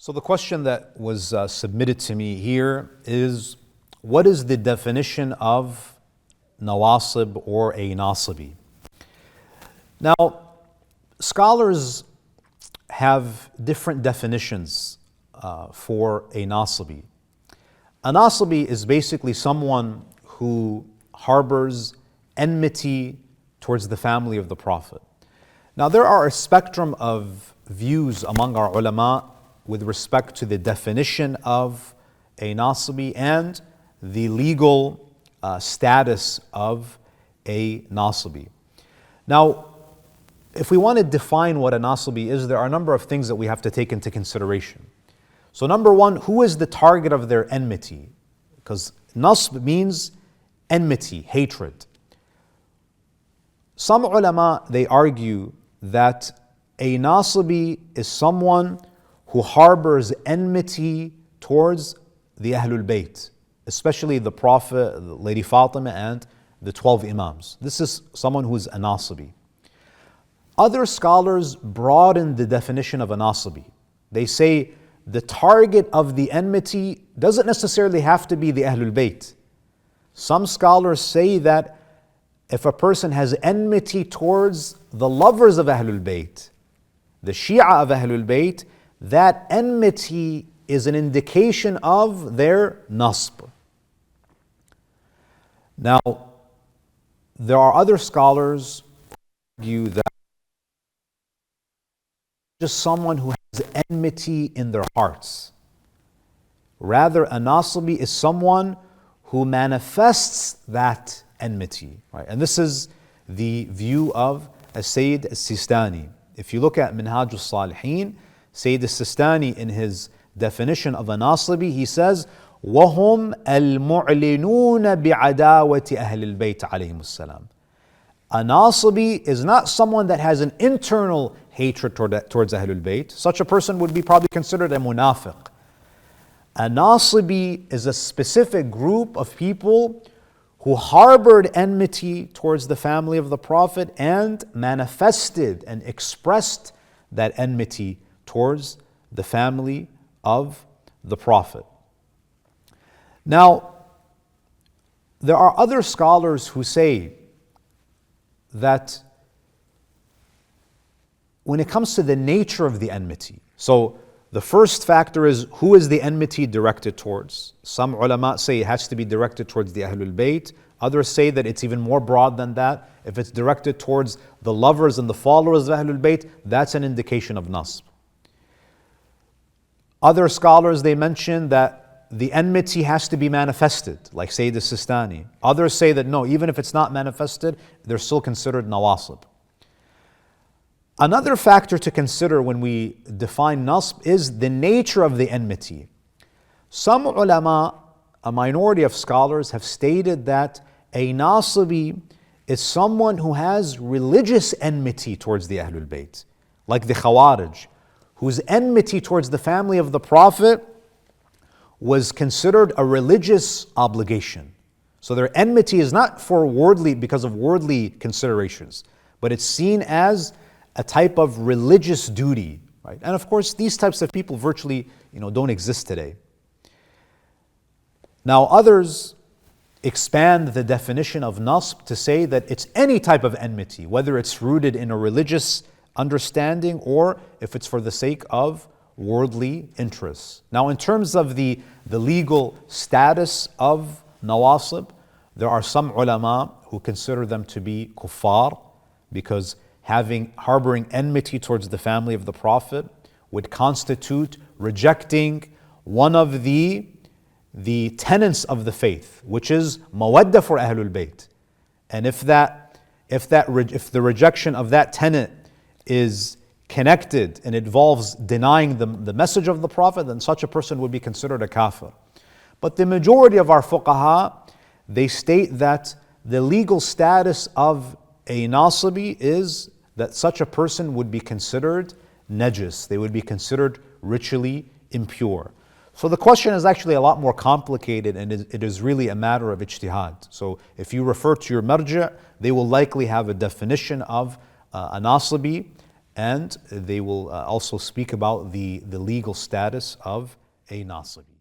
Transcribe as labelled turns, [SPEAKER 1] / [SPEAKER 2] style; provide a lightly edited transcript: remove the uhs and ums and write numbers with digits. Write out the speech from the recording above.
[SPEAKER 1] So the question that was submitted to me here is, what is the definition of nawasib or a nasibi? Now, scholars have different definitions for a nasibi. A nasibi is basically someone who harbors enmity towards the family of the Prophet. Now, there are a spectrum of views among our ulama with respect to the definition of a nasibi and the legal status of a nasibi. Now, if we want to define what a nasibi is, there are a number of things that we have to take into consideration. So number one, who is the target of their enmity? Because nasb means enmity, hatred. Some ulama, they argue that a nasibi is someone who harbors enmity towards the Ahlul Bayt, especially the Prophet, Lady Fatima, and the 12 Imams. This is someone who is a nasibi. Other scholars broaden the definition of a nasibi. They say the target of the enmity doesn't necessarily have to be the Ahlul Bayt. Some scholars say that if a person has enmity towards the lovers of Ahlul Bayt, the Shia of Ahlul Bayt, that enmity is an indication of their nasb. Now, there are other scholars who argue that just someone who has enmity in their hearts. Rather, a nasibi is someone who manifests that enmity. Right? And this is the view of Sayyid al-Sistani. If you look at Minhaj al-Salihin, Sayyid al-Sistani, in his definition of a nasibi, he says, وَهُمْ الْمُعْلِنُونَ بِعَدَاوَةِ أَهْلِ الْبَيْتِ عَلَيْهِمُ السَّلَامُ. A nasibi is not someone that has an internal hatred towards Ahlul Bayt. Such a person would be probably considered a munafiq. A nasibi is a specific group of people who harbored enmity towards the family of the Prophet and manifested and expressed that enmity towards the family of the Prophet. Now, there are other scholars who say that when it comes to the nature of the enmity, so the first factor is, who is the enmity directed towards? Some ulama say it has to be directed towards the Ahlul Bayt. Others say that it's even more broad than that. If it's directed towards the lovers and the followers of Ahlul Bayt, that's an indication of nasb. Other scholars, they mention that the enmity has to be manifested, like Sayyid al-Sistani. Others say that no, even if it's not manifested, they're still considered nawasib. Another factor to consider when we define nasb is the nature of the enmity. Some ulama, a minority of scholars, have stated that a nasibi is someone who has religious enmity towards the Ahlul Bayt, like the Khawarij, whose enmity towards the family of the Prophet was considered a religious obligation. So their enmity is not for because of worldly considerations, but it's seen as a type of religious duty, right? And of course, these types of people virtually, don't exist today. Now, others expand the definition of nasb to say that it's any type of enmity, whether it's rooted in a religious understanding or if it's for the sake of worldly interests. Now, in terms of the legal status of nawasib, there are some ulama who consider them to be kuffar, because harboring enmity towards the family of the Prophet would constitute rejecting one of the tenets of the faith, which is mawadda for Ahlul Bayt. And if the rejection of that tenet is connected and involves denying the message of the Prophet, then such a person would be considered a kafir. But the majority of our fuqaha, they state that the legal status of a nasibi is that such a person would be considered najis. They would be considered ritually impure. So the question is actually a lot more complicated, and it is really a matter of ijtihad. So if you refer to your marja', they will likely have a definition of a nasibi, and they will also speak about the legal status of a Nasibi.